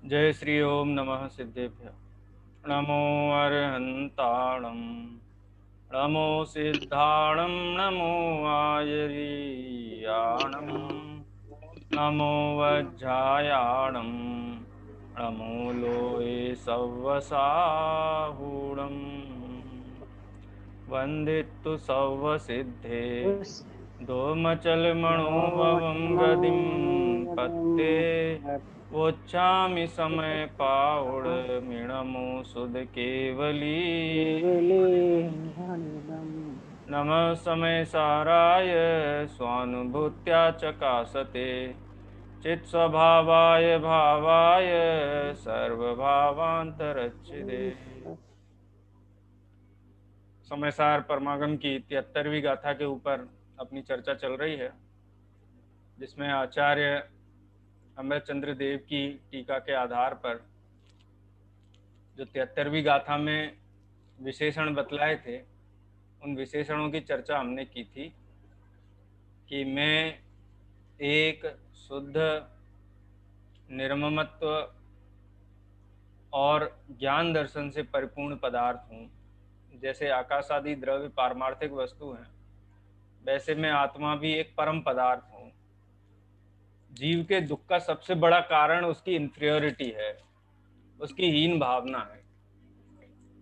जय श्री ओम नमः सिद्धेभ्य। नमो अरहन्ताणं नमो सिद्धाणं नमो आयर्याणं नमो वज्रायाणं नमो लोये सव्वसाहूणं वन्दितु सव्वसिद्धे दोमचलमणोभवं गतिं पत्ते वोच्छामि समय पाउड मिणमो सुध केवली नमः समय साराय स्वानुभूत्या चकासते चित स्वभावाय भावाय सर्वभावांतरच्छिदे। समयसार परमागम की 73वीं गाथा के ऊपर अपनी चर्चा चल रही है, जिसमें आचार्य अमृतचंद्र देव की टीका के आधार पर जो 73वीं गाथा में विशेषण बतलाए थे, उन विशेषणों की चर्चा हमने की थी कि मैं एक शुद्ध निर्ममत्व और ज्ञान दर्शन से परिपूर्ण पदार्थ हूँ। जैसे आकाश आदि द्रव्य पारमार्थिक वस्तु हैं, वैसे मैं आत्मा भी एक परम पदार्थ हूँ। जीव के दुख का सबसे बड़ा कारण उसकी इंफीरियोरिटी है, उसकी हीन भावना है,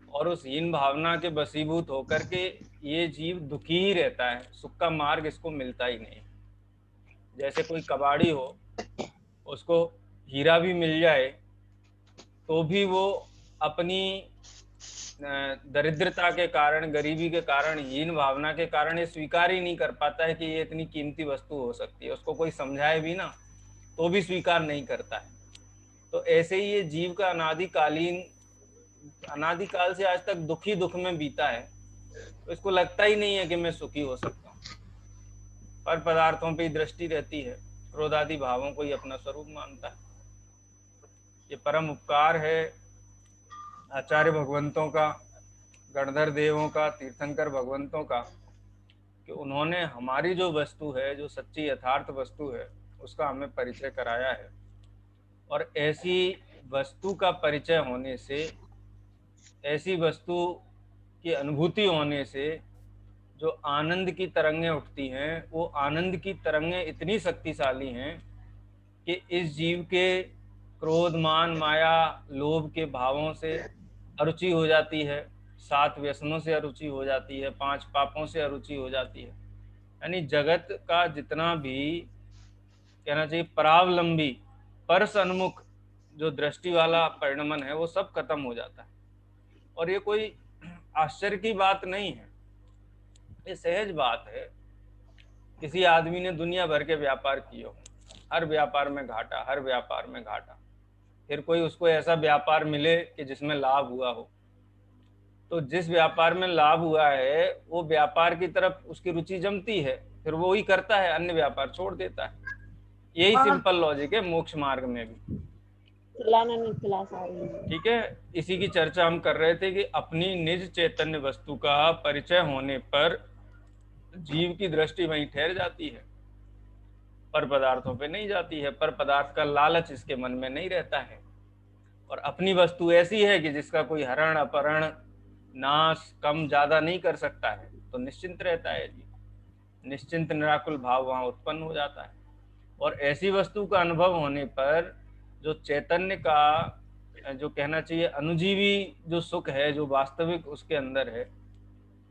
और उस हीन भावना के वशीभूत होकर के ये जीव दुखी ही रहता है। सुख का मार्ग इसको मिलता ही नहीं। जैसे कोई कबाड़ी हो, उसको हीरा भी मिल जाए तो भी वो अपनी दरिद्रता के कारण, गरीबी के कारण, हीन भावना के कारण ये स्वीकार ही नहीं कर पाता है कि ये इतनी कीमती वस्तु हो सकती है। उसको कोई समझाए भी ना तो भी स्वीकार नहीं करता है। तो ऐसे ही ये जीव का अनादिकाल से आज तक दुखी दुख में बीता है, तो इसको लगता ही नहीं है कि मैं सुखी हो सकता हूँ। पर पदार्थों पे दृष्टि रहती है, क्रोध आदि भावों को ही अपना स्वरूप मानता है। ये परम उपकार है आचार्य भगवंतों का, गणधर देवों का, तीर्थंकर भगवंतों का, कि उन्होंने हमारी जो वस्तु है, जो सच्ची यथार्थ वस्तु है, उसका हमें परिचय कराया है। और ऐसी वस्तु का परिचय होने से, ऐसी वस्तु की अनुभूति होने से जो आनंद की तरंगें उठती हैं, वो आनंद की तरंगें इतनी शक्तिशाली हैं कि इस जीव के क्रोध, मान, माया, लोभ के भावों से अरुचि हो जाती है, 7 व्यसनों से अरुचि हो जाती है, 5 पापों से अरुचि हो जाती है। यानी जगत का जितना भी कहना चाहिए परावलंबी, पर सन्मुख जो दृष्टि वाला परिणमन है, वो सब खत्म हो जाता है। और ये कोई आश्चर्य की बात नहीं है, ये सहज बात है। किसी आदमी ने दुनिया भर के व्यापार किए हो, हर व्यापार में घाटा, हर व्यापार में घाटा, फिर कोई उसको ऐसा व्यापार मिले कि जिसमें लाभ हुआ हो, तो जिस व्यापार में लाभ हुआ है वो व्यापार की तरफ उसकी रुचि जमती है, फिर वो ही करता है, अन्य व्यापार छोड़ देता है। यही सिंपल लॉजिक है मोक्ष मार्ग में भी। ठीक है, इसी की चर्चा हम कर रहे थे कि अपनी निज चैतन्य वस्तु का परिचय होने पर जीव की दृष्टि वहीं ठहर जाती है, पर पदार्थों पे नहीं जाती है। पर पदार्थ का लालच इसके मन में नहीं रहता है, और अपनी वस्तु ऐसी है कि जिसका कोई हरण, अपहरण, नाश, कम ज्यादा नहीं कर सकता है, तो निश्चिंत रहता है जी। निश्चिंत निराकुल भाव वहां उत्पन्न हो जाता है। और ऐसी वस्तु का अनुभव होने पर जो चैतन्य का, जो कहना चाहिए अनुजीवी जो सुख है, जो वास्तविक उसके अंदर है,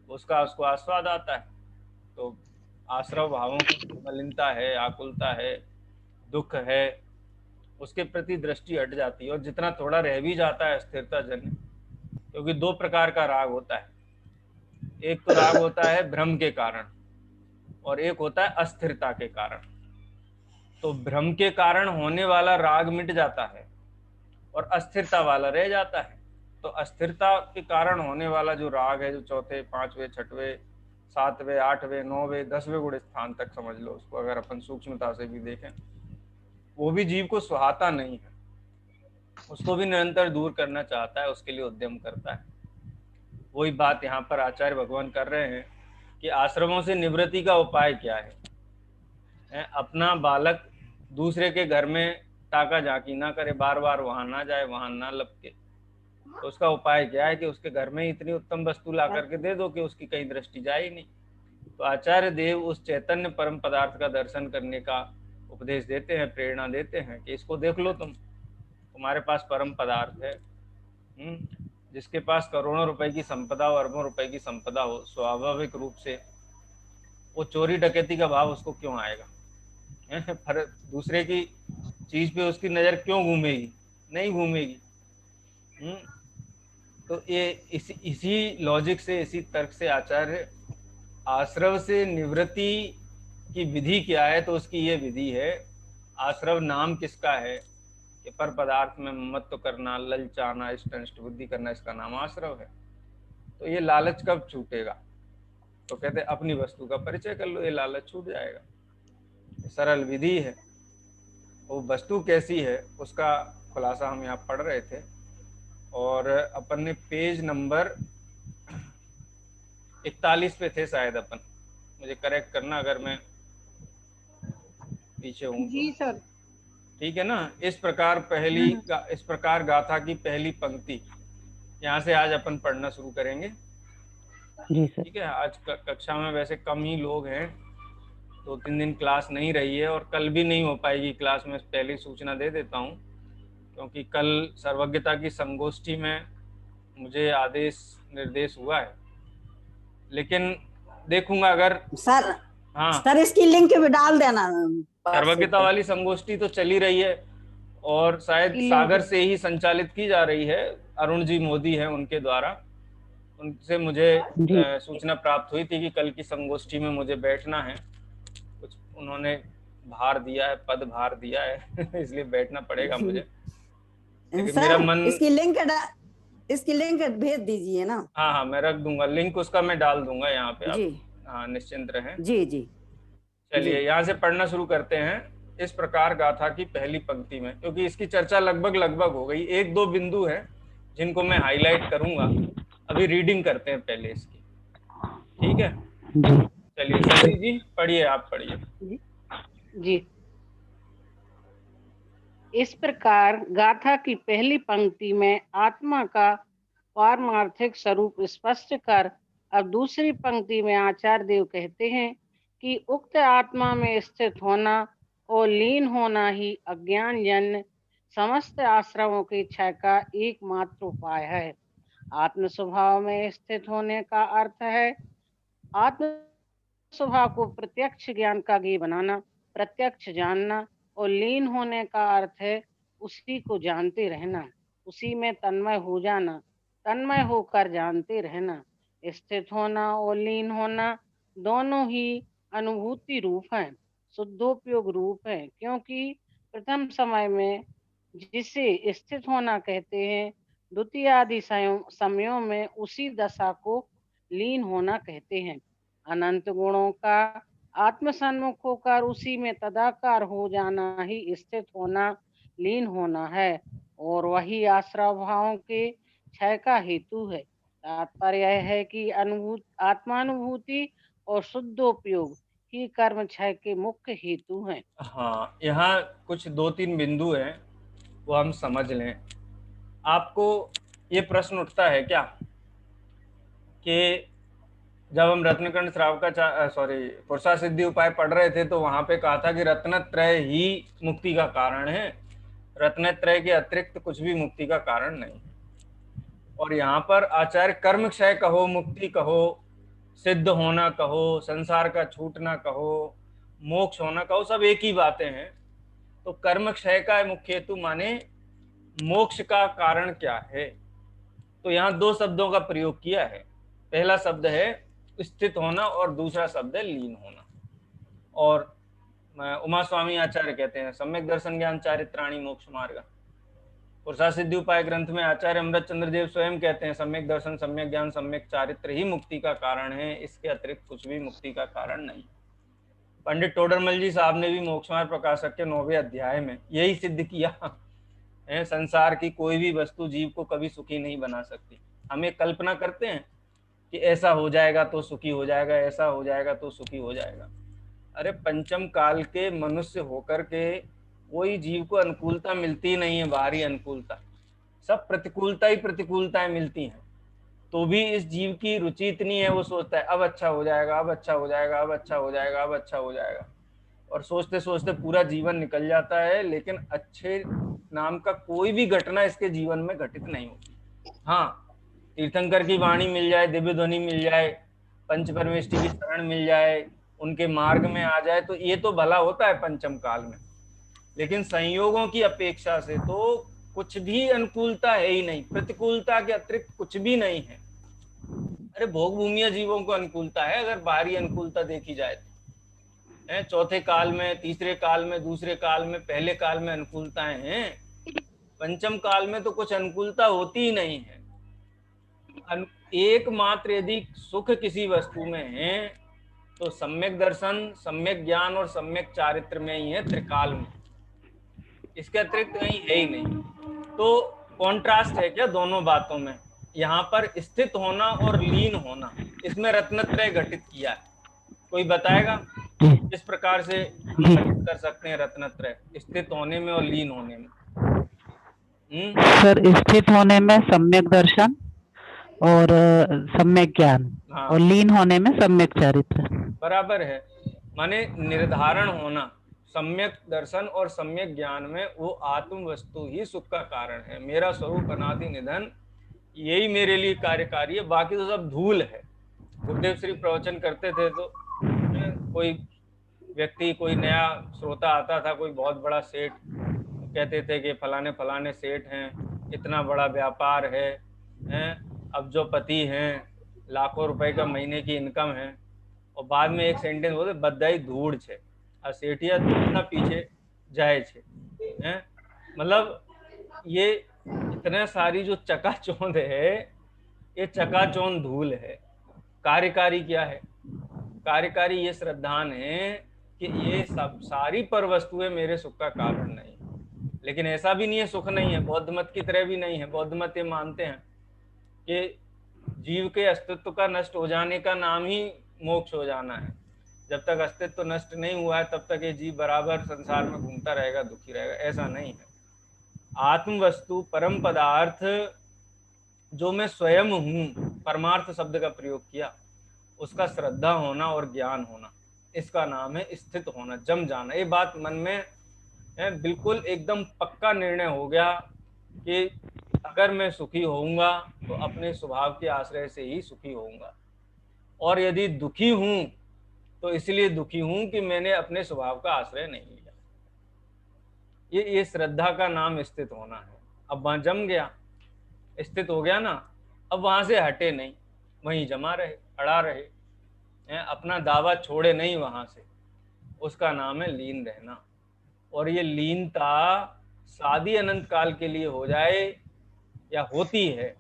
उसका उसको आस्वाद आता है। तो आश्रव भावों की मलिनता है, आकुलता है, दुख है, उसके प्रति दृष्टि हट जाती है। और जितना थोड़ा रह भी जाता है स्थिरता जन्य, क्योंकि 2 प्रकार का राग होता है। एक तो राग होता है भ्रम के कारण, और एक होता है अस्थिरता के कारण। तो भ्रम के कारण होने वाला राग मिट जाता है और अस्थिरता वाला रह जाता है। तो अस्थिरता के कारण होने वाला जो राग है, जो चौथे, 5वें, 6वें, 7वें, 8वें, 9वें, 10वें गुण स्थान तक समझ लो उसको, अगर अपन सूक्ष्मता से भी देखें, वो भी जीव को सुहाता नहीं है, उसको भी निरंतर दूर करना चाहता है, उसके लिए उद्यम करता है। वही बात यहाँ पर आचार्य भगवान कर रहे हैं कि आश्रमों से निवृत्ति का उपाय क्या है। अपना बालक दूसरे के घर में ताका झांकी ना करे, बार बार वहां ना जाए, वहां ना लपके। तो उसका उपाय क्या है कि उसके घर में इतनी उत्तम वस्तु ला करके दे दो कि उसकी कहीं दृष्टि जाए ही नहीं। तो आचार्य देव उस चैतन्य परम पदार्थ का दर्शन करने का उपदेश देते हैं, प्रेरणा देते हैं कि इसको देख लो, तुम्हारे पास परम पदार्थ है। जिसके पास करोड़ों रुपए की संपदा हो, अरबों रुपए की संपदा हो, स्वाभाविक रूप से वो चोरी डकैती का भाव उसको क्यों आएगा? पर दूसरे की चीज पे उसकी नजर क्यों घूमेगी? नहीं घूमेगी। तो ये इसी लॉजिक से, इसी तर्क से आचार्य आश्रव से निवृत्ति की विधि क्या है, तो उसकी ये विधि है। आश्रव नाम किसका है कि पर पदार्थ में मत्त करना, ललचाना, इष्ट अनिष्ट बुद्धि करना, इसका नाम आश्रव है। तो ये लालच कब छूटेगा? तो कहते अपनी वस्तु का परिचय कर लो, ये लालच छूट जाएगा। सरल विधि है। वो वस्तु कैसी है उसका खुलासा हम यहाँ पढ़ रहे थे, और अपन ने पेज नंबर 41 पे थे शायद अपन, मुझे करेक्ट करना अगर मैं पीछे हूँ तो। जी सर। ठीक है ना? इस प्रकार गाथा की पहली पंक्ति, यहाँ से आज अपन पढ़ना शुरू करेंगे। जी सर। ठीक है, आज कक्षा में वैसे कम ही लोग हैं, 2-3 दिन क्लास नहीं रही है, और कल भी नहीं हो पाएगी क्लास में, पहले सूचना दे देता हूँ, क्योंकि कल सर्वज्ञता की संगोष्ठी में मुझे आदेश निर्देश हुआ है, लेकिन देखूंगा अगर सर। हाँ सर इसकी लिंक भी डाल देना। सर्वज्ञता वाली संगोष्ठी तो चली रही है, और शायद सागर से ही संचालित की जा रही है, अरुण जी मोदी हैं उनके द्वारा। उनसे मुझे सूचना प्राप्त हुई थी कि कल की संगोष्ठी में मुझे बैठना है, कुछ उन्होंने भार दिया है, पद भार दिया है इसलिए बैठना पड़ेगा मुझे। लेकिन मेरा मन, इसकी लिंक भेज दीजिए ना। हाँ मैं रख दूंगा लिंक उसका, मैं डाल दूंगा यहाँ पे आप। जी हाँ निश्चिंत रहें। जी जी। चलिए यहाँ से पढ़ना शुरू करते हैं। इस प्रकार गाथा की पहली पंक्ति में, क्योंकि इसकी चर्चा लगभग हो गई, 1-2 बिंदु हैं जिनको मैं हाईलाइट करूंगा। अभी रीडिंग करते हैं पहले इसकी, ठीक है? चलिए सती जी पढ़िए, आप पढ़िए। जी। इस प्रकार गाथा की पहली पंक्ति में आत्मा का पारमार्थिक स्वरूप स्पष्ट कर अब दूसरी पंक्ति में आचार्य देव कहते हैं कि उक्त आत्मा में स्थित होना और लीन होना ही अज्ञान जन्य समस्त आश्रमों की क्षय का एकमात्र उपाय है। आत्म स्वभाव में स्थित होने का अर्थ है आत्म स्वभाव को प्रत्यक्ष ज्ञान का ज्ञेय बनाना, प्रत्यक्ष जानना, और लीन होने का अर्थ है उसी को जानते रहना, उसी में तन्मय हो जाना, तन्मय होकर जानते रहना। स्थित होना और लीन होना दोनों ही अनुभूति रूप हैं, शुद्धोपयोग रूप है, क्योंकि प्रथम समय में जिसे स्थित होना कहते हैं, द्वितीय आदि समयों में उसी दशा को लीन होना कहते हैं। अनंत गुणों का आत्मसन्मुख होकर उसी में तदाकार हो जाना ही स्थित होना, लीन होना है, और वही आश्रव भावों के क्षय का हेतु है। तात्पर्य यह है कि आत्मानुभूति और शुद्धोपयोग ही कर्म क्षय के मुख्य हेतु हैं। हाँ, यहाँ कुछ 2-3 बिंदु हैं, वो हम समझ लें। आपको ये प्रश्न उठता है क्या कि जब हम रत्नकंड श्राव का पुरुषा सिद्धि उपाय पढ़ रहे थे, तो वहां पे कहा था कि रत्नत्रय ही मुक्ति का कारण है, रत्नत्रय के अतिरिक्त कुछ भी मुक्ति का कारण नहीं। और यहाँ पर आचार्य कर्म क्षय कहो, मुक्ति कहो, सिद्ध होना कहो, संसार का छूटना कहो, मोक्ष होना कहो, सब एक ही बातें हैं। तो कर्म क्षय का मुख्य हेतु माने मोक्ष का कारण क्या है? तो यहाँ 2 शब्दों का प्रयोग किया है। पहला शब्द है स्थित होना और दूसरा शब्द है लीन होना। और उमा स्वामी आचार्य कहते हैं सम्यक दर्शन ज्ञान चारित्राणी मोक्ष मार्ग। पुरुषा सिद्धि उपाय ग्रंथ में आचार्य अमृत चंद्र देव स्वयं कहते हैं सम्यक दर्शन, सम्यक ज्ञान, सम्यक चारित्र ही मुक्ति का कारण है, इसके अतिरिक्त कुछ भी मुक्ति का कारण नहीं। पंडित टोडरमल जी साहब ने भी मोक्षमार्ग प्रकाशक के 9वें अध्याय में यही सिद्ध किया है, संसार की कोई भी वस्तु जीव को कभी सुखी नहीं बना सकती। हम एक कल्पना करते हैं कि ऐसा हो जाएगा तो सुखी हो जाएगा, ऐसा हो जाएगा तो सुखी हो जाएगा। अरे पंचम काल के मनुष्य होकर के कोई जीव को अनुकूलता मिलती नहीं है, बाहरी अनुकूलता, सब प्रतिकूलता ही प्रतिकूलताएं मिलती हैं। तो भी इस जीव की रुचि इतनी है, वो सोचता है अब अच्छा हो जाएगा, अब अच्छा हो जाएगा, अब अच्छा हो जाएगा, अब अच्छा हो जाएगा, और सोचते सोचते पूरा जीवन निकल जाता है, लेकिन अच्छे नाम का कोई भी घटना इसके जीवन में घटित नहीं होती। हाँ, तीर्थंकर की वाणी मिल जाए, दिव्य ध्वनि मिल जाए, पंच परमेष्टि की शरण मिल जाए, उनके मार्ग में आ जाए, तो ये तो भला होता है पंचम काल में। लेकिन संयोगों की अपेक्षा से तो कुछ भी अनुकूलता है ही नहीं, प्रतिकूलता के अतिरिक्त कुछ भी नहीं है। अरे भोग भूमिया जीवों को अनुकूलता है, अगर बाहरी अनुकूलता देखी जाए तो। चौथे काल में, तीसरे काल में, दूसरे काल में, पहले काल में अनुकूलताएं हैं। पंचम काल में तो कुछ अनुकूलता होती ही नहीं है। एकमात्र यदि सुख किसी वस्तु में है तो सम्यक दर्शन, सम्यक ज्ञान और सम्यक चारित्र में ही है, त्रिकाल में। इसके अतिरिक्त कहीं है ही नहीं। तो कॉन्ट्रास्ट है क्या दोनों बातों में? यहाँ पर स्थित होना और लीन होना, इसमें रत्नत्रय घटित किया है। कोई बताएगा किस प्रकार से हम घटित कर सकते हैं रत्नत्रय, स्थित होने में और लीन होने में? सर, स्थित होने में सम्यक दर्शन और सम्यक ज्ञान, हाँ, और लीन होने में सम्यक चारित्र। बराबर है। माने निर्धारण होना, सम्यक दर्शन और सम्यक ज्ञान में वो आत्म वस्तु ही सुख का कारण है। मेरा स्वरूप अनादि निधन, यही मेरे लिए कार्यकारी है, बाकी तो सब धूल है। गुरुदेव श्री प्रवचन करते थे तो कोई व्यक्ति, कोई नया श्रोता आता था, कोई बहुत बड़ा सेठ, कहते थे कि फलाने फलाने सेठ हैं, इतना बड़ा व्यापार है, अब्जोपति हैं, लाखों रुपए का महीने की इनकम है, और बाद में एक सेंटेंस बोलते बधाई धूड़ छे, आ सेठिया धूड़ ना पीछे जाए छे। मतलब ये इतने सारी जो चकाचौंध है, ये चकाचौंध धूल है। कार्यकारी क्या है? कार्यकारी ये श्रद्धान है कि ये सब सारी पर वस्तुएं मेरे सुख का कारण नहीं। लेकिन ऐसा भी नहीं है सुख नहीं है, बौद्ध मत की तरह भी नहीं है। बौद्ध मत ये मानते हैं कि जीव के अस्तित्व का नष्ट हो जाने का नाम ही मोक्ष हो जाना है। जब तक अस्तित्व नष्ट नहीं हुआ है तब तक ये जीव बराबर संसार में घूमता रहेगा, दुखी रहेगा। ऐसा नहीं है। आत्म वस्तु, परम पदार्थ जो मैं स्वयं हूं, परमार्थ शब्द का प्रयोग किया, उसका श्रद्धा होना और ज्ञान होना, इसका नाम है स्थित होना, जम जाना। ये बात मन में बिल्कुल एकदम पक्का निर्णय हो गया कि अगर मैं सुखी होऊंगा तो अपने स्वभाव के आश्रय से ही सुखी होऊंगा, और यदि दुखी हूं तो इसलिए दुखी हूं कि मैंने अपने स्वभाव का आश्रय नहीं लिया। ये श्रद्धा का नाम स्थित होना है। अब वहां जम गया, स्थित हो गया ना, अब वहां से हटे नहीं, वहीं जमा रहे, अड़ा रहे, अपना दावा छोड़े नहीं वहां से, उसका नाम है लीन रहना। और ये लीनता शादी अनंत काल के लिए हो जाए या होती है,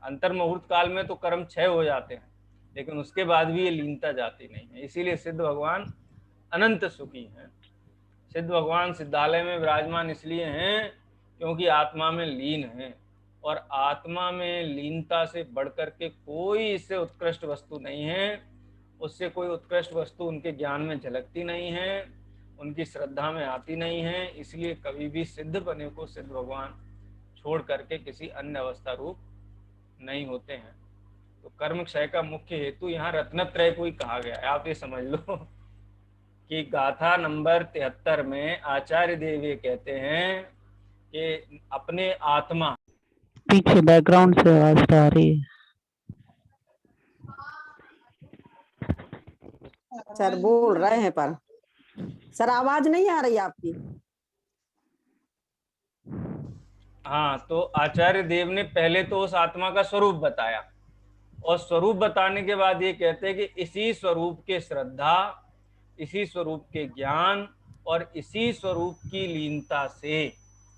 अंतर मुहूर्त काल में तो कर्म क्षय हो जाते हैं, लेकिन उसके बाद भी ये लीनता जाती नहीं है। इसीलिए सिद्ध भगवान अनंत सुखी हैं। सिद्ध भगवान सिद्धालय में विराजमान इसलिए हैं क्योंकि आत्मा में लीन हैं, और आत्मा में लीनता से बढ़कर के कोई इससे उत्कृष्ट वस्तु नहीं है। उससे कोई उत्कृष्ट वस्तु उनके ज्ञान में झलकती नहीं है, उनकी श्रद्धा में आती नहीं है। इसलिए कभी भी सिद्ध बने को सिद्ध भगवान छोड़ करके किसी अन्य अवस्था रूप नहीं होते हैं। तो कर्म क्षय का मुख्य हेतु यहाँ रत्नत्रय को ही कहा गया है। आप ये समझ लो कि गाथा नंबर 73 में आचार्य देव ये कहते हैं कि अपने आत्मा, पीछे बैकग्राउंड से आवाज आ रही है। सर बोल रहे हैं पर सर आवाज नहीं आ रही आपकी। हाँ, तो आचार्य देव ने पहले तो उस आत्मा का स्वरूप बताया, और स्वरूप बताने के बाद ये कहते हैं कि इसी स्वरूप के श्रद्धा, इसी स्वरूप के ज्ञान और इसी स्वरूप की लीनता से,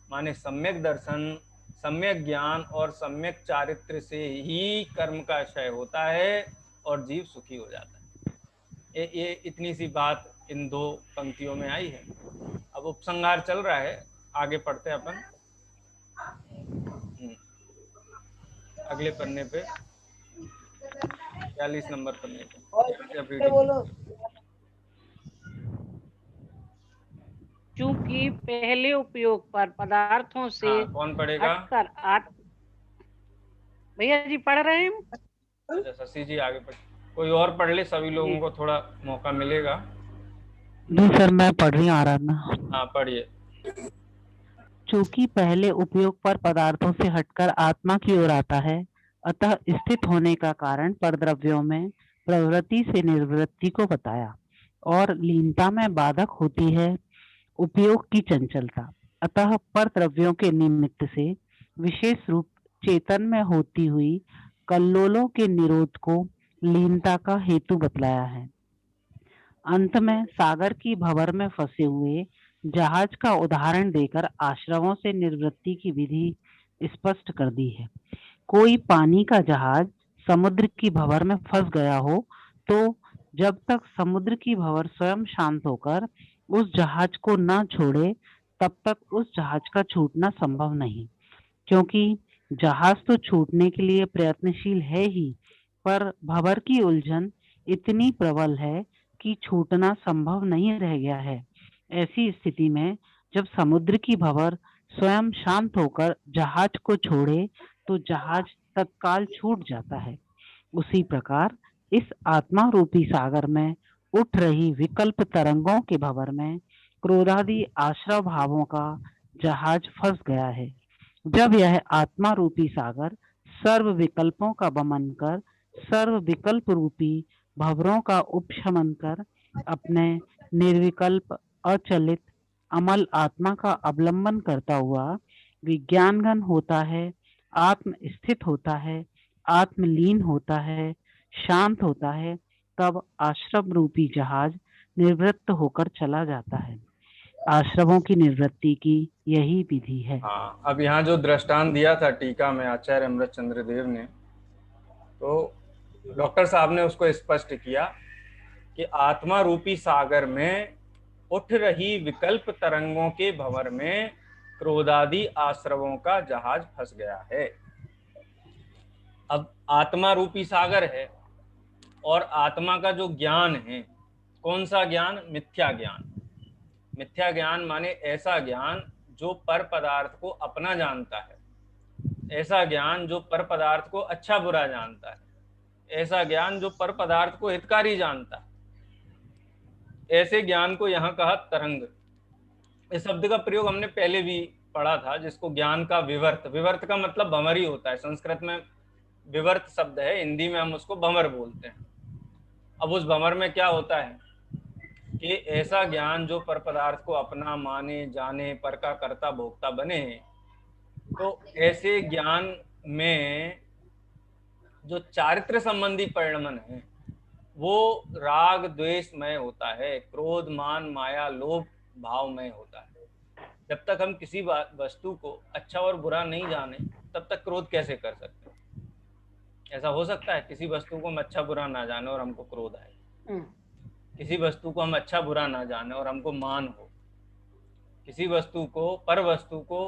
माने सम्यक दर्शन, सम्यक ज्ञान और सम्यक चारित्र से ही कर्म का क्षय होता है और जीव सुखी हो जाता है। ये इतनी सी बात इन दो पंक्तियों में आई है। अब उपसंहार चल रहा है, आगे पढ़ते हैं अपन अगले पन्ने पे, 42 नंबर पन्ने पे। बोलो। चूंकि पहले उपयोग पर पदार्थों से हाँ, कौन पढ़ेगा? हटकर भैया जी पढ़ रहे हैं। अच्छा, शशि जी आगे पढ़, कोई और पढ़ ले, सभी लोगों को थोड़ा मौका मिलेगा। जी सर, मैं पढ़ रही हूँ आराधना। हाँ, पढ़िए। चूंकि पहले उपयोग पर पदार्थों से हटकर आत्मा की ओर आता है, अतः स्थित होने का कारण परद्रव्यों में प्रवृत्ति से निवृत्ति को बताया, और लीनता में बाधक होती है उपयोग की चंचलता। अतः परद्रव्यों के निमित्त से विशेष रूप चेतन में होती हुई कल्लोलों के निरोध को लीनता का हेतु बतलाया है। अंत में सागर की भंवर में फंसे हुए जहाज का उदाहरण देकर आश्रमों से निवृत्ति की विधि स्पष्ट कर दी है। कोई पानी का जहाज समुद्र की भंवर में फंस गया हो तो जब तक समुद्र की भंवर स्वयं शांत होकर उस जहाज को न छोड़े तब तक उस जहाज का छूटना संभव नहीं, क्योंकि जहाज तो छूटने के लिए प्रयत्नशील है ही, पर भंवर की उलझन इतनी प्रबल है कि छूटना संभव नहीं रह गया है। ऐसी स्थिति में जब समुद्र की भंवर स्वयं शांत होकर जहाज को छोड़े तो जहाज तत्काल छूट जाता है। उसी प्रकार इस आत्मा रूपी सागर में उठ रही विकल्प तरंगों के भंवर में क्रोधादि आश्रव भावों का जहाज फंस गया है। जब यह आत्मा रूपी सागर सर्व विकल्पों का वमन कर सर्व विकल्प रूपी भंवरों का उपशमन कर अपने निर्विकल्प अचलित अमल आत्मा का अवलंबन करता हुआ विज्ञानघन होता है, आत्म स्थित होता है, आत्मलीन होता है, शांत होता है, तब आश्रम रूपी जहाज निवृत्त होकर चला जाता है। आश्रमों की निवृत्ति की यही विधि है। हाँ, अब यहाँ जो दृष्टांत दिया था टीका में आचार्य अमृतचंद्र देव ने, तो डॉक्टर साहब ने उसको स्पष्ट किया कि आत्मा रूपी सागर में उठ रही विकल्प तरंगों के भंवर में क्रोधादि आश्रवों का जहाज फंस गया है। अब आत्मा रूपी सागर है और आत्मा का जो ज्ञान है, कौन सा ज्ञान? मिथ्या ज्ञान। मिथ्या ज्ञान माने ऐसा ज्ञान जो पर पदार्थ को अपना जानता है, ऐसा ज्ञान जो पर पदार्थ को अच्छा बुरा जानता है, ऐसा ज्ञान जो पर पदार्थ को हितकारी जानता है। ऐसे ज्ञान को यहाँ कहा तरंग। इस शब्द का प्रयोग हमने पहले भी पढ़ा था, जिसको ज्ञान का विवर्त, विवर्त का मतलब भंवर ही होता है। संस्कृत में विवर्त शब्द है, हिंदी में हम उसको भंवर बोलते हैं। अब उस भंवर में क्या होता है कि ऐसा ज्ञान जो पर पदार्थ को अपना माने जाने, पर का कर्ता भोक्ता बने, तो ऐसे ज्ञान में जो चारित्र संबंधी परिणमन है वो राग द्वेषमय होता है, क्रोध मान माया लोभ भावमय होता है। जब तक हम किसी वस्तु को अच्छा और बुरा नहीं जाने तब तक क्रोध कैसे कर सकते हैं? ऐसा हो सकता है किसी वस्तु को हम अच्छा बुरा ना जाने और हमको क्रोध आए? किसी वस्तु को हम अच्छा बुरा ना जाने और हमको मान हो? किसी वस्तु को, पर वस्तु को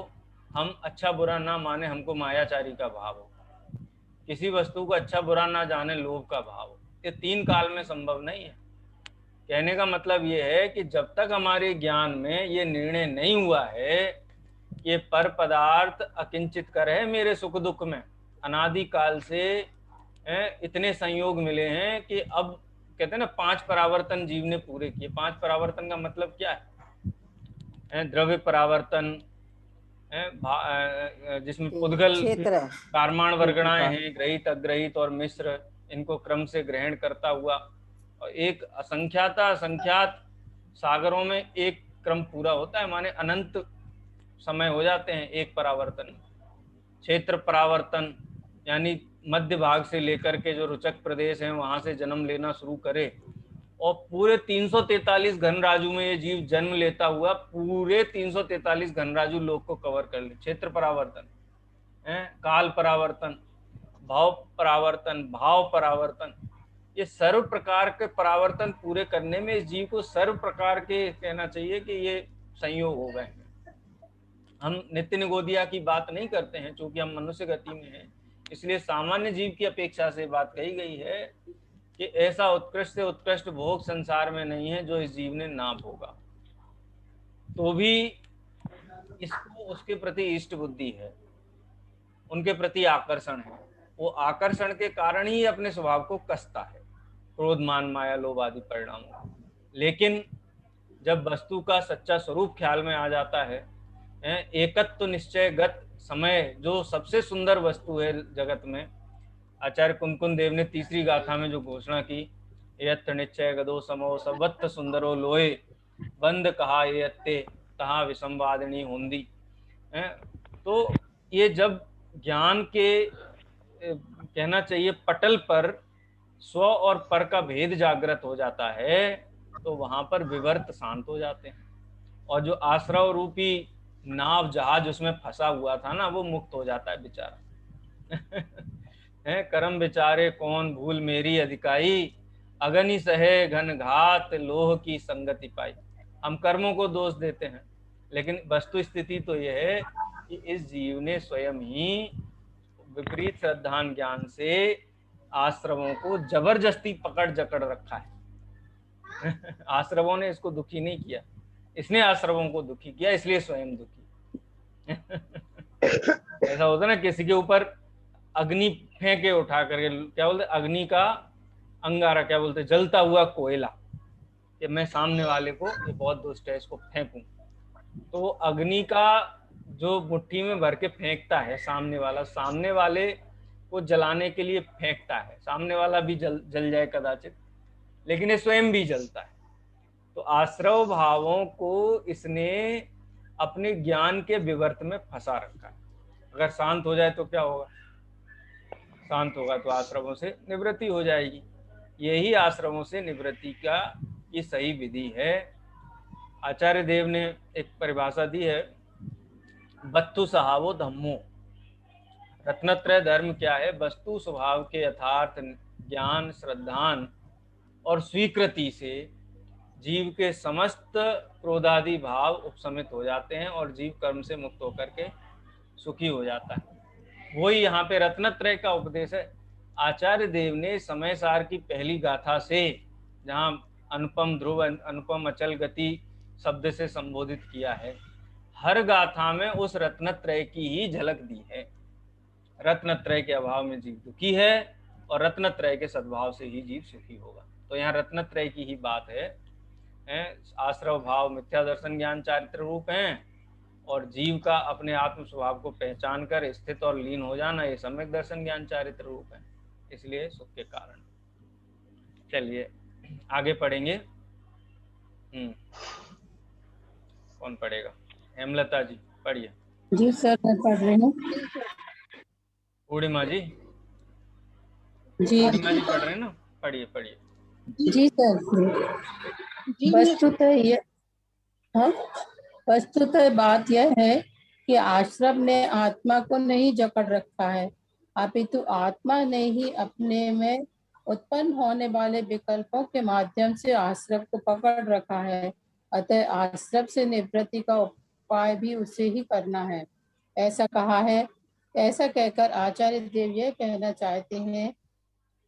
हम अच्छा बुरा ना माने, हमको मायाचारी का भाव हो? किसी वस्तु को अच्छा बुरा ना जाने, लोभ का भाव हो? ये तीन काल में संभव नहीं है। कहने का मतलब ये है कि जब तक हमारे ज्ञान में ये निर्णय नहीं हुआ है कि पर पदार्थ अकिंचित कर है, मेरे सुख दुख में अनादि काल से इतने संयोग मिले हैं कि अब कहते हैं ना 5 परावर्तन जीव ने पूरे किए। 5 परावर्तन का मतलब क्या है? द्रव्य परावर्तन, जिसमें पुद्गल कारमाण वर्गणाएं हैं, ग्रहित अग्रहित और मिश्र, इनको क्रम से ग्रहण करता हुआ, और एक असंख्यात सागरों में एक क्रम पूरा होता है, माने अनंत समय हो जाते हैं एक परावर्तन। क्षेत्र परावर्तन यानी मध्य भाग से लेकर के जो रुचक प्रदेश हैं वहां से जन्म लेना शुरू करे और पूरे 343 घनराजु में ये जीव जन्म लेता हुआ पूरे 343 घनराजु लोक को कवर कर ले। क्षेत्र परावर्तन, काल परावर्तन, भाव परावर्तन, भाव परावर्तन, ये सर्व प्रकार के परावर्तन पूरे करने में इस जीव को सर्व प्रकार के कहना चाहिए कि ये संयोग हो गए। हम नित्य निगोदिया की बात नहीं करते हैं, क्योंकि हम मनुष्य गति में हैं, इसलिए सामान्य जीव की अपेक्षा से बात कही गई है कि ऐसा उत्कृष्ट से उत्कृष्ट भोग संसार में नहीं है जो इस जीव ने ना भोगा। तो भी इसको उसके प्रति इष्ट बुद्धि है, उनके प्रति आकर्षण है। वो आकर्षण के कारण ही अपने स्वभाव को कसता है, क्रोध मान माया लोभ आदि परिणामों। लेकिन जब वस्तु का सच्चा स्वरूप ख्याल में आ जाता है, एकत्व निश्चयगत समय जो सबसे सुंदर वस्तु है जगत में, आचार्य कुंकुन देव ने तीसरी गाथा में जो घोषणा की, यत्र निश्चय गदो समो सर्वत्र सुंदरो लोए बंद कहा यत्ते तहा विसंवादिनी हुंदी। तो ये जब ज्ञान के कहना चाहिए पटल पर स्व और पर का भेद जागृत हो जाता है, तो वहां पर विवर्त शांत हो जाते हैं, और जो आश्रव रूपी नाव जहाज उसमें फंसा हुआ था ना, वो मुक्त हो जाता है बेचारा। है कर्म बेचारे कौन भूल मेरी अधिकाई, अगनि सहे घन घात लोह की संगति पाई। हम कर्मों को दोष देते हैं, लेकिन वस्तु स्थिति तो यह है कि इस जीव ने स्वयं ही विपरीत श्रद्धान ज्ञान से आश्रमों को जबरदस्ती पकड़ जकड़ रखा है। आश्रमों ने इसको दुखी नहीं किया, इसने आश्रमों को दुखी किया, इसलिए स्वयं दुखी। ऐसा होता ना, किसी के ऊपर अग्नि फेंके उठा करके, क्या बोलते, अग्नि का अंगारा, क्या बोलते, जलता हुआ कोयला, कि मैं सामने वाले को, ये बहुत दुष्ट है, इसको फेंकूं, तो वो अग्नि का जो मुट्ठी में भर के फेंकता है सामने वाला, सामने वाले को जलाने के लिए फेंकता है, सामने वाला भी जल जाए कदाचित, लेकिन ये स्वयं भी जलता है। तो आश्रव भावों को इसने अपने ज्ञान के विवर्त में फंसा रखा है। अगर शांत हो जाए तो क्या होगा, शांत होगा तो आश्रमों से निवृत्ति हो जाएगी। यही आश्रमों से निवृत्ति का ये सही विधि है। आचार्य देव ने एक परिभाषा दी है, वस्तु सहावो धम्मो। रत्नत्रय धर्म क्या है? वस्तु स्वभाव के यथार्थ ज्ञान, श्रद्धान और स्वीकृति से जीव के समस्त क्रोधादि भाव उपशमित हो जाते हैं और जीव कर्म से मुक्त होकर के सुखी हो जाता है। वही यहाँ पे रत्नत्रय का उपदेश है। आचार्य देव ने समय सार की पहली गाथा से, जहाँ अनुपम ध्रुव, अनुपम अचल गति शब्द से संबोधित किया है, हर गाथा में उस रत्नत्रय की ही झलक दी है। रत्नत्रय के अभाव में जीव दुखी है और रत्नत्रय के सद्भाव से ही जीव सुखी होगा। तो यहाँ रत्नत्रय की ही बात है। आश्रव भाव मिथ्या दर्शन ज्ञान चारित्र रूप हैं, और जीव का अपने आत्म स्वभाव को पहचान कर स्थित और लीन हो जाना, ये सम्यक दर्शन ज्ञान चारित्र रूप है, इसलिए सुख के कारण। चलिए आगे पढ़ेंगे। कौन पढ़ेगा? हेमलता जी पढ़िए। जी सर, मैं पढ़ रही हूँ। पूर्णिमा जी, जी पूर्णिमा जी पढ़ रहे हैं ना, पढ़िए पढ़िए। जी सर, वस्तुतः यह, हाँ, वस्तुतः बात यह है कि आश्रम ने आत्मा को नहीं जकड़ रखा है, अपितु आत्मा ने ही अपने में उत्पन्न होने वाले विकल्पों के माध्यम से आश्रम को पकड़ रखा है। अतः आश्रम से निवृत्ति का उपाय भी उसे ही करना है, ऐसा कहा है। ऐसा कहकर आचार्य देव यह कहना चाहते हैं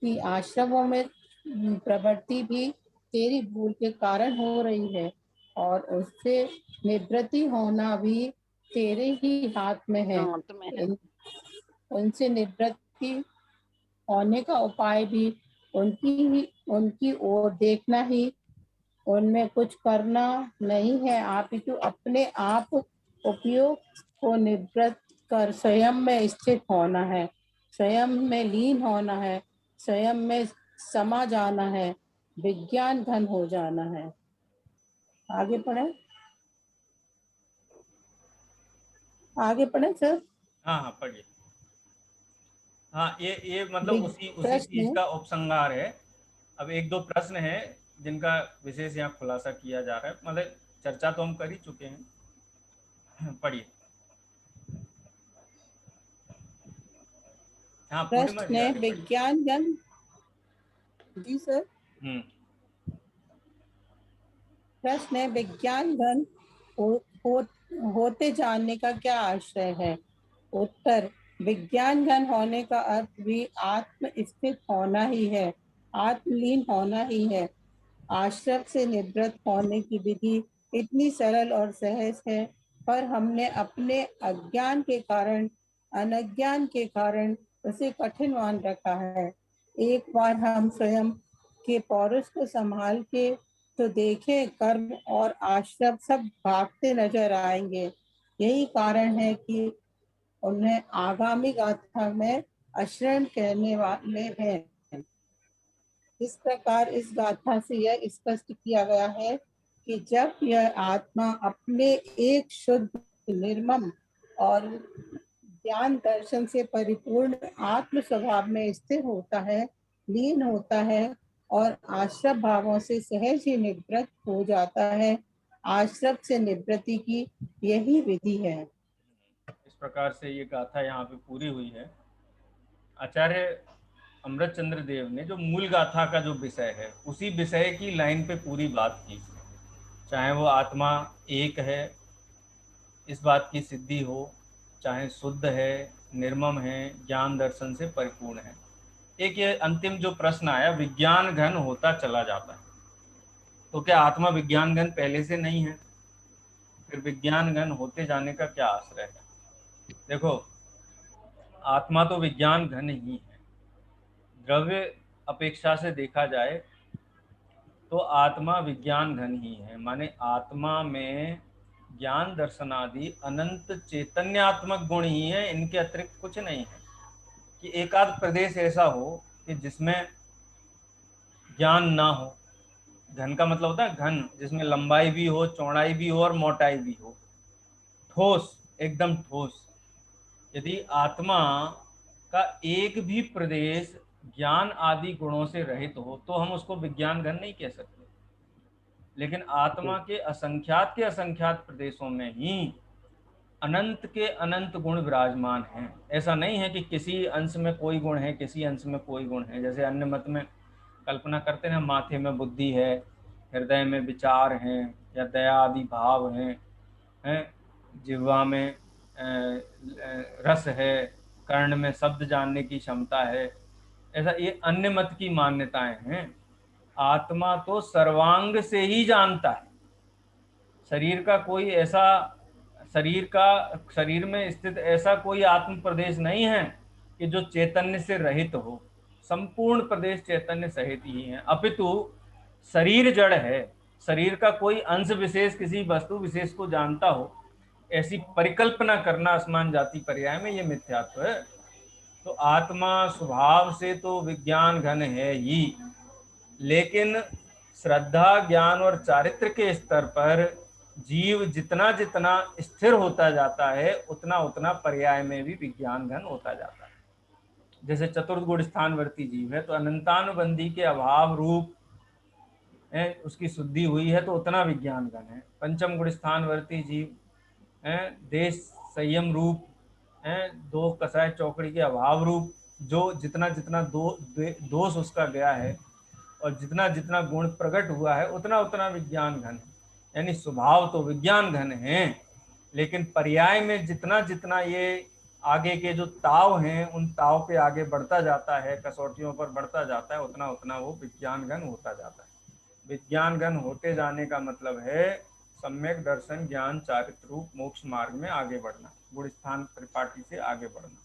कि आश्रमों में प्रवृत्ति भी तेरी भूल के कारण हो रही है और उससे निवृत्ति होना भी तेरे ही हाथ में है। उनसे निवृत्ति होने का उपाय भी उनकी ओर देखना ही, उनमें कुछ करना नहीं है, अपितु अपने आप उपयोग को निवृत्त कर स्वयं में स्थित होना है, स्वयं में लीन होना है, स्वयं में समा जाना है, विज्ञान घन हो जाना है। आगे पढ़े, आगे पढ़े सर। हाँ पढ़िए। हाँ, ये मतलब उसी चीज का उपसंहार है। अब एक दो प्रश्न है जिनका विशेष यहाँ खुलासा किया जा रहा है, मतलब चर्चा तो हम कर ही चुके हैं। पढ़िए। हाँ, प्रश्न है विज्ञान घन। जी सर। प्रश्न है विज्ञान घन होते जानने का क्या आश्रय है? उत्तर, विज्ञान घन होने का अर्थ भी आत्म स्थित होना ही है, आत्मलीन होना ही है। आश्रम से निवृत्त होने की विधि इतनी सरल और सहज है, पर हमने अपने अज्ञान के कारण, अनज्ञान के कारण उसे कठिन मान रखा है। एक बार हम स्वयं के पौरुष को संभाल के तो देखें, कर्म और आश्रम सब भागते नजर आएंगे। यही कारण है कि उन्हें आगामी गाथा में अशरण कहने वाले हैं। इस प्रकार इस गाथा से यह स्पष्ट किया गया है कि जब यह आत्मा अपने एक शुद्ध, निर्मम और ज्ञान दर्शन से परिपूर्ण आत्म स्वभाव में स्थिर होता है, लीन होता है और आश्रम भावों से सहज ही निवृत्त हो जाता है। आश्रम से निवृत्ति की यही विधि है। इस प्रकार से ये गाथा यहाँ पे पूरी हुई है। आचार्य अमृत चंद्र देव ने जो मूल गाथा का जो विषय है, उसी विषय की लाइन पे पूरी बात की। चाहे वो आत्मा एक है, इस बात की सिद्धि हो, चाहे शुद्ध है, निर्मम है, ज्ञान दर्शन से परिपूर्ण है। एक ये अंतिम जो प्रश्न आया, विज्ञान घन होता चला जाता है, तो क्या आत्मा विज्ञान घन पहले से नहीं है? फिर विज्ञान घन होते जाने का क्या आश्रय है? देखो, आत्मा तो विज्ञान घन ही है। द्रव्य अपेक्षा से देखा जाए तो आत्मा विज्ञान घन ही है। माने आत्मा में ज्ञान दर्शन आदि अनंत चैतन्यात्मक गुण ही है, इनके अतिरिक्त कुछ नहीं है। कि एक आध प्रदेश ऐसा हो कि जिसमें ज्ञान ना हो। घन का मतलब होता है घन, जिसमें लंबाई भी हो, चौड़ाई भी हो और मोटाई भी हो, ठोस, एकदम ठोस। यदि आत्मा का एक भी प्रदेश ज्ञान आदि गुणों से रहित हो तो हम उसको विज्ञान घन नहीं कह सकते। लेकिन आत्मा के असंख्यात प्रदेशों में ही अनंत के अनंत गुण विराजमान हैं। ऐसा नहीं है कि किसी अंश में कोई गुण है, किसी अंश में कोई गुण है। जैसे अन्य मत में कल्पना करते हैं, माथे में बुद्धि है, हृदय में विचार हैं, या दया आदि भाव हैं, जिह्वा में रस है, कर्ण में शब्द जानने की क्षमता है। ऐसा ये अन्य मत की मान्यताएं हैं। आत्मा तो सर्वांग से ही जानता है। शरीर का कोई ऐसा, शरीर में स्थित ऐसा कोई आत्म प्रदेश नहीं है कि जो चैतन्य से रहित हो। संपूर्ण प्रदेश चैतन्य सहित ही है। अपितु शरीर जड़ है, शरीर का कोई अंश विशेष किसी वस्तु विशेष को जानता हो, ऐसी परिकल्पना करना असमान जाति पर्याय में ये मिथ्यात्व है। तो आत्मा स्वभाव से तो विज्ञान घन है ही, लेकिन श्रद्धा, ज्ञान और चारित्र के स्तर पर जीव जितना जितना स्थिर होता जाता है, उतना उतना पर्याय में भी विज्ञान घन होता जाता है। जैसे चतुर्थ गुण स्थानवर्ती जीव है तो अनंतानुबंधी के अभाव रूप है, उसकी शुद्धि हुई है तो उतना विज्ञान घन है। पंचम गुण स्थानवर्ती जीव है, देश संयम रूप है, दो कसाय चौकड़ी के अभाव रूप, जो जितना जितना दोष उसका गया है और जितना जितना गुण प्रकट हुआ है, उतना उतना विज्ञान घन है। यानी स्वभाव तो विज्ञान घन है, लेकिन पर्याय में जितना जितना ये आगे के जो ताव हैं, उन ताव पे आगे बढ़ता जाता है, कसौटियों पर बढ़ता जाता है, उतना उतना वो विज्ञान घन होता जाता है। विज्ञान घन होते जाने का मतलब है सम्यक दर्शन, ज्ञान, चारित्र रूप मोक्ष मार्ग में आगे बढ़ना, गुण स्थान त्रिपाठी से आगे बढ़ना।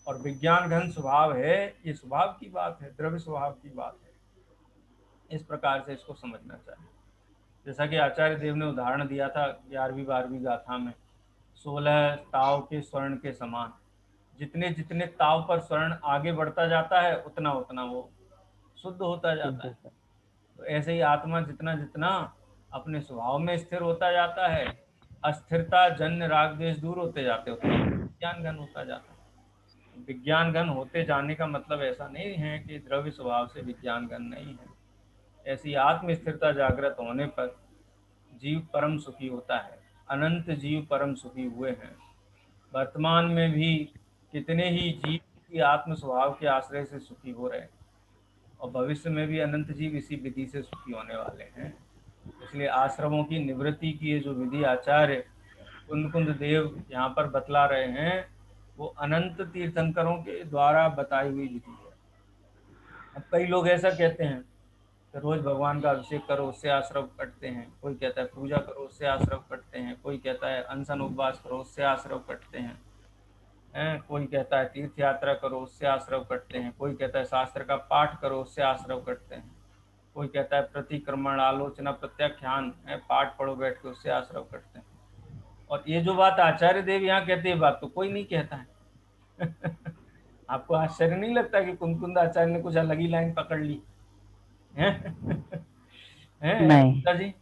और विज्ञान घन स्वभाव है, ये स्वभाव की बात है, द्रव्य स्वभाव की बात है। इस प्रकार से इसको समझना चाहिए। जैसा कि आचार्य देव ने उदाहरण दिया था 11वीं 12वीं गाथा में, 16 ताव के स्वर्ण के समान। जितने जितने ताव पर स्वर्ण आगे बढ़ता जाता है, उतना उतना वो शुद्ध होता जाता है। तो ऐसे ही आत्मा जितना जितना अपने स्वभाव में स्थिर होता जाता है, अस्थिरता, जन्य, राग, द्वेष दूर होते जाते हैं, उतना विज्ञान घन होता जाता है। विज्ञान घन होते जाने का मतलब ऐसा नहीं है कि द्रव्य स्वभाव से विज्ञान घन नहीं है। ऐसी आत्म स्थिरता जागृत होने पर जीव परम सुखी होता है। अनंत जीव परम सुखी हुए हैं। वर्तमान में भी कितने ही जीव की आत्म स्वभाव के आश्रय से सुखी हो रहे हैं, और भविष्य में भी अनंत जीव इसी विधि से सुखी होने वाले हैं। इसलिए आश्रमों की निवृत्ति की ये जो विधि आचार्य कुंद देव यहाँ पर बतला रहे हैं, वो अनंत तीर्थंकरों के द्वारा बताई हुई विधि है। अब कई लोग ऐसा कहते हैं तो रोज भगवान का अभिषेक करो उससे आश्रव कटते हैं, कोई कहता है पूजा करो उससे आश्रव कटते हैं, कोई कहता है अनशन उपवास करो उससे आश्रव कटते हैं, कोई कहता है तीर्थ यात्रा करो उससे आश्रव कटते हैं, कोई कहता है शास्त्र का पाठ करो उससे आश्रव कटते हैं, कोई कहता है प्रतिक्रमण आलोचना प्रत्याख्यान है पाठ पढ़ो बैठ के उससे आश्रव कटते हैं। और ये जो बात आचार्य देव यहाँ कहते हैं बात तो कोई नहीं कहता है। आपको आश्चर्य नहीं लगता कि कुंकुंद आचार्य ने कुछ अलग ही लाइन पकड़ ली है? नहीं। जी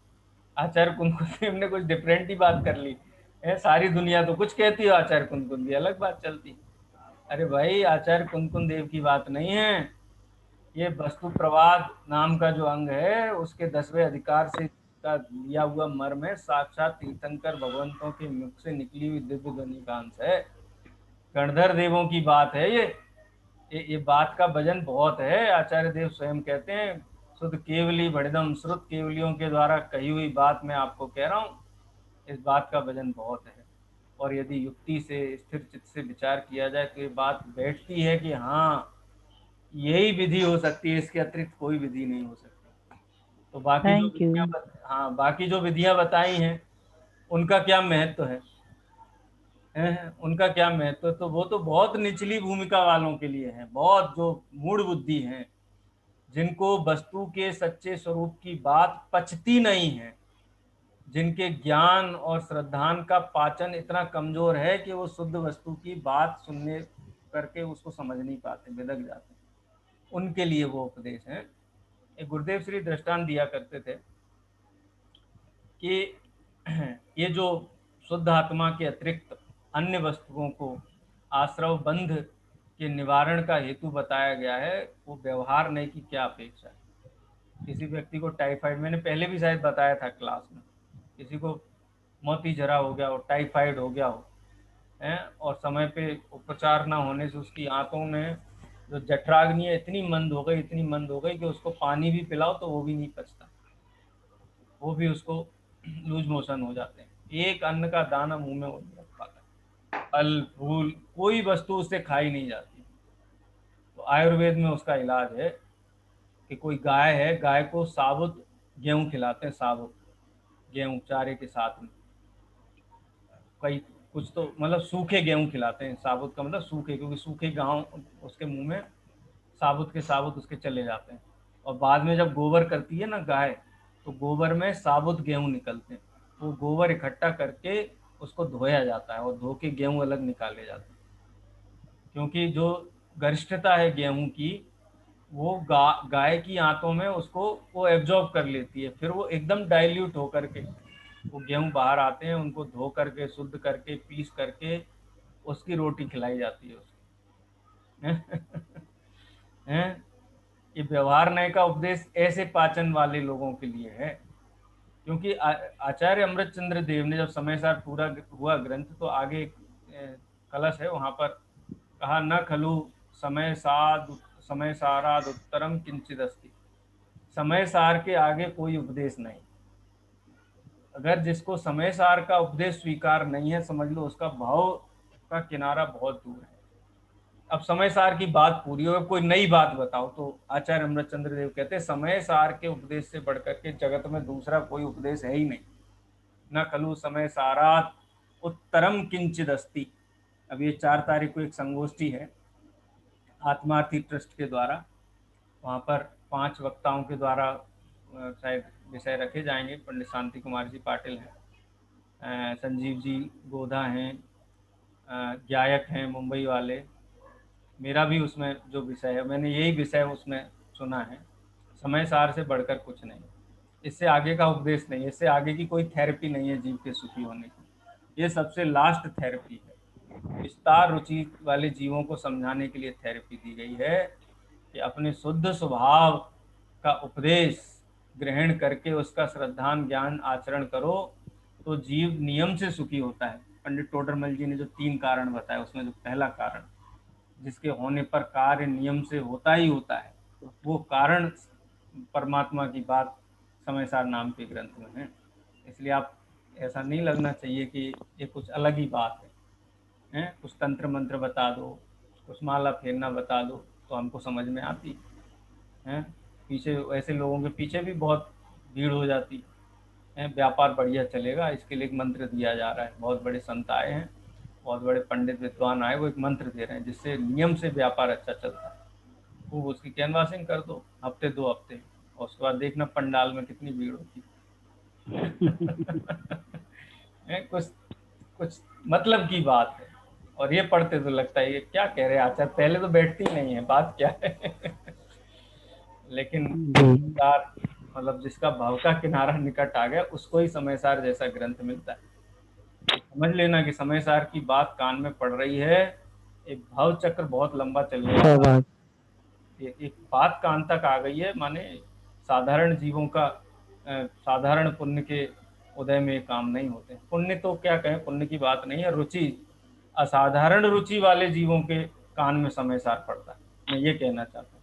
आचार्य कुंकुंद देव ने कुछ डिफरेंट ही बात कर ली है। सारी दुनिया तो कुछ कहती है, आचार्य कुंकुंद की अलग बात चलती। अरे भाई आचार्य कुंकुंद देव की बात नहीं है, ये वस्तु प्रवाद नाम का जो अंग है उसके 10वें अधिकार से का लिया हुआ मर्म है, साक्षात तीर्थंकर भगवंतों के मुख से निकली हुई दिव्य ध्वनि का अंश है, गणधर देवों की बात है ये बात का वजन बहुत है। आचार्य देव स्वयं कहते हैं शुद्ध केवली बड़दम श्रुत केवलियों के द्वारा कही हुई बात मैं आपको कह रहा हूँ, इस बात का वजन बहुत है। और यदि युक्ति से स्थिर चित्त से विचार किया जाए तो ये बात बैठती है कि हाँ यही विधि हो सकती है, इसके अतिरिक्त कोई विधि नहीं हो सकती। तो बाकी जो थैंक यू। विधियां हाँ बाकी जो विधियां बताई हैं उनका क्या महत्व है? उनका क्या महत्व, तो वो तो बहुत निचली भूमिका वालों के लिए है, बहुत जो मूढ़ बुद्धि हैं, जिनको वस्तु के सच्चे स्वरूप की बात पचती नहीं है, जिनके ज्ञान और श्रद्धान का पाचन इतना कमजोर है कि वो शुद्ध वस्तु की बात सुनने करके उसको समझ नहीं पाते, बिदक जाते हैं, उनके लिए वो उपदेश है। एक गुरुदेव श्री दृष्टांत दिया करते थे कि ये जो शुद्ध आत्मा के अतिरिक्त अन्य वस्तुओं को आश्रव बंध के निवारण का हेतु बताया गया है, वो व्यवहार नहीं की क्या अपेक्षा है। किसी व्यक्ति को टाइफाइड, मैंने पहले भी शायद बताया था क्लास में, किसी को मोती जरा हो गया हो, टाइफाइड हो गया हो है, और समय पे उपचार ना होने से उसकी आंतों में जो जठराग्नि है इतनी मंद हो गई कि उसको पानी भी पिलाओ तो वो भी नहीं पचता, वो भी उसको लूज मोशन हो जाते हैं, एक अन्न का दाना मुंह में वो नहीं रख पाता, फल फूल कोई वस्तु उससे खाई नहीं जाती। तो आयुर्वेद में उसका इलाज है कि कोई गाय है, गाय को साबुत गेहूं खिलाते हैं, साबुत गेहूं चारे के साथ में, कई कुछ तो मतलब सूखे गेहूं खिलाते हैं, साबुत का मतलब सूखे, क्योंकि सूखे गाँव उसके मुंह में साबुत के साबुत उसके चले जाते हैं। और बाद में जब गोबर करती है ना गाय, तो गोबर में साबुत गेहूं निकलते हैं, वो गोबर इकट्ठा करके उसको धोया जाता है और धो के गेहूं अलग निकाले जाते हैं, क्योंकि जो गरिष्ठता है गेहूं की वो गाय की आंतों में उसको वो एब्जॉर्ब कर लेती है, फिर वो एकदम डाइल्यूट होकर के वो गेहूं बाहर आते हैं, उनको धो करके शुद्ध करके पीस करके उसकी रोटी खिलाई जाती है उसको। हैं? ये व्यवहार नय का उपदेश ऐसे पाचन वाले लोगों के लिए है, क्योंकि आचार्य अमृतचंद्र देव ने जब समय सार पूरा हुआ ग्रंथ, तो आगे एक कलश है, वहां पर कहा न खलु समय साराद उत्तरम किंचित अस्ति, समय सार के आगे कोई उपदेश नहीं। अगर जिसको समय सार का उपदेश स्वीकार नहीं है, समझ लो उसका भाव का किनारा बहुत दूर है। अब समय सार की बात पूरी हो, कोई नई बात बताओ, तो आचार्य अमृतचंद्र देव कहते हैं समय सार के उपदेश से बढ़कर के जगत में दूसरा कोई उपदेश है ही नहीं। न खलु समय सारात उत्तरम किंचिद अस्ति। अब ये 4 तारीख को एक संगोष्ठी है आत्मार्थी ट्रस्ट के द्वारा, वहाँ पर 5 वक्ताओं के द्वारा शायद विषय रखे जाएंगे। पंडित शांति कुमार जी पाटिल हैं, संजीव जी गोधा हैं, गायक हैं मुंबई वाले, मेरा भी उसमें जो विषय है मैंने यही विषय उसमें चुना है। समय सार से बढ़कर कुछ नहीं, इससे आगे का उपदेश नहीं, इससे आगे की कोई थेरेपी नहीं है जीव के सुखी होने की, ये सबसे लास्ट थेरेपी है। विस्तार रुचि वाले जीवों को समझाने के लिए थेरेपी दी गई है कि अपने शुद्ध स्वभाव का उपदेश ग्रहण करके उसका श्रद्धान ज्ञान आचरण करो तो जीव नियम से सुखी होता है। पंडित टोडरमल जी ने जो 3 कारण बताए, उसमें जो पहला कारण जिसके होने पर कार्य नियम से होता ही होता है, वो कारण परमात्मा की बात समय सार नाम के ग्रंथ में है। इसलिए आप ऐसा नहीं लगना चाहिए कि ये कुछ अलग ही बात है, कुछ तंत्र मंत्र बता दो, कुछ माला फेरना बता दो तो हमको समझ में आती है। पीछे ऐसे लोगों के पीछे भी बहुत भीड़ हो जाती है, व्यापार बढ़िया चलेगा इसके लिए एक मंत्र दिया जा रहा है। बहुत बड़े संत आए हैं, बहुत बड़े पंडित विद्वान आए, वो एक मंत्र दे रहे हैं जिससे नियम से व्यापार अच्छा चलता है। खूब उसकी कैनवासिंग कर दो, हफ्ते 2 हफ्ते, और उसके बाद देखना पंडाल में कितनी भीड़ होती है। कुछ कुछ मतलब की बात है। और ये पढ़ते तो लगता है ये क्या कह रहे हैं आचार्य, पहले तो बैठती नहीं है, बात क्या है। लेकिन जी। मतलब जिसका भाव का किनारा निकट आ गया उसको ही समयसार जैसा ग्रंथ मिलता है। समझ लेना कि समयसार की बात कान में पड़ रही है, एक भाव चक्र बहुत लंबा चलने वाला है। एक बात कान तक आ गई है, माने साधारण जीवों का साधारण पुण्य के उदय में ये काम नहीं होते। पुण्य तो क्या कहें, पुण्य की बात नहीं है, रुचि, असाधारण रुचि वाले जीवों के कान में समयसार पड़ता है, मैं ये कहना चाहता हूँ।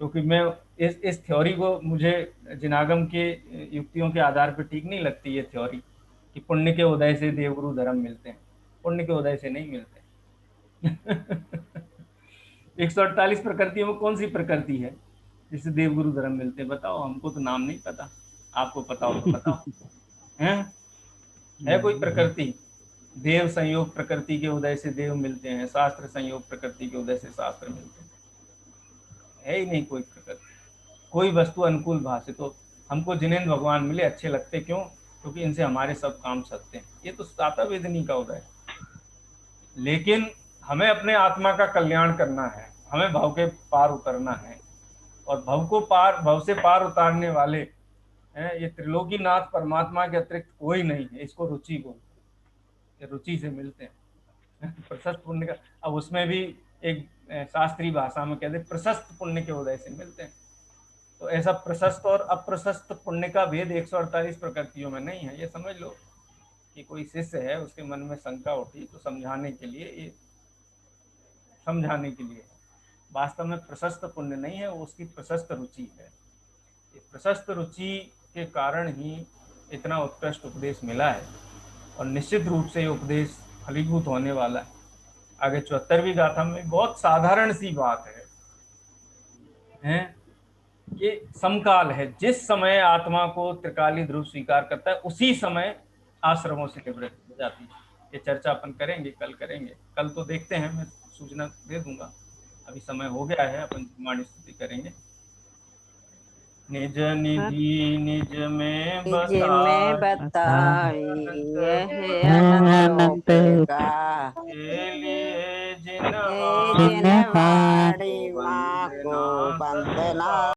क्योंकि मैं इस थ्योरी को, मुझे जिनागम के युक्तियों के आधार पर ठीक नहीं लगती ये थ्योरी कि पुण्य के उदय से देवगुरु धर्म मिलते हैं। पुण्य के उदय से नहीं मिलते। 148 प्रकृतियों में कौन सी प्रकृति है जिससे देवगुरु धर्म मिलते हैं? बताओ, हमको तो नाम नहीं पता, आपको पता हो तो बताओ। है कोई प्रकृति? देव संयोग प्रकृति के उदय से देव मिलते हैं, शास्त्र संयोग प्रकृति के उदय से शास्त्र मिलते हैं। है ही नहीं कोई प्रकृति, कोई वस्तु अनुकूल भाषित तो हमको जिनेन्द्र भगवान मिले अच्छे लगते, क्यों? क्योंकि इनसे हमारे सब काम सत्य हैं। ये तो साता वेदनी का उदय। लेकिन हमें अपने आत्मा का कल्याण करना है, हमें भव के पार उतरना है, और भव से पार उतारने वाले हैं ये त्रिलोकीनाथ परमात्मा के अतिरिक्त कोई नहीं है। इसको रुचि बोलते हैं, रुचि से मिलते हैं। प्रशस्त पुण्य का, अब उसमें भी एक शास्त्रीय भाषा में कहते हैं प्रशस्त पुण्य के उदय से मिलते हैं। तो ऐसा प्रशस्त और अप्रशस्त पुण्य का भेद 148 प्रकृतियों में नहीं है, ये समझ लो। कि कोई शिष्य है, उसके मन में शंका उठी तो समझाने के लिए वास्तव में प्रशस्त पुण्य नहीं है, वो उसकी प्रशस्त रुचि है। प्रशस्त रुचि के कारण ही इतना उत्कृष्ट उपदेश मिला है, और निश्चित रूप से ये उपदेश फलीभूत होने वाला है। आगे 74वीं गाथा में बहुत साधारण सी बात है कि समकाल है, जिस समय आत्मा को त्रिकाली ध्रुव स्वीकार करता है उसी समय आश्रमों से निवृत्ति हो जाती है। ये चर्चा अपन करेंगे, कल करेंगे। कल तो देखते हैं, मैं सूचना दे दूंगा, अभी समय हो गया है, अपन वाणी स्तुति करेंगे। निज निधि निज में बताई यह अनंत के लिए जिन जिन वाणी माँ को वंदना।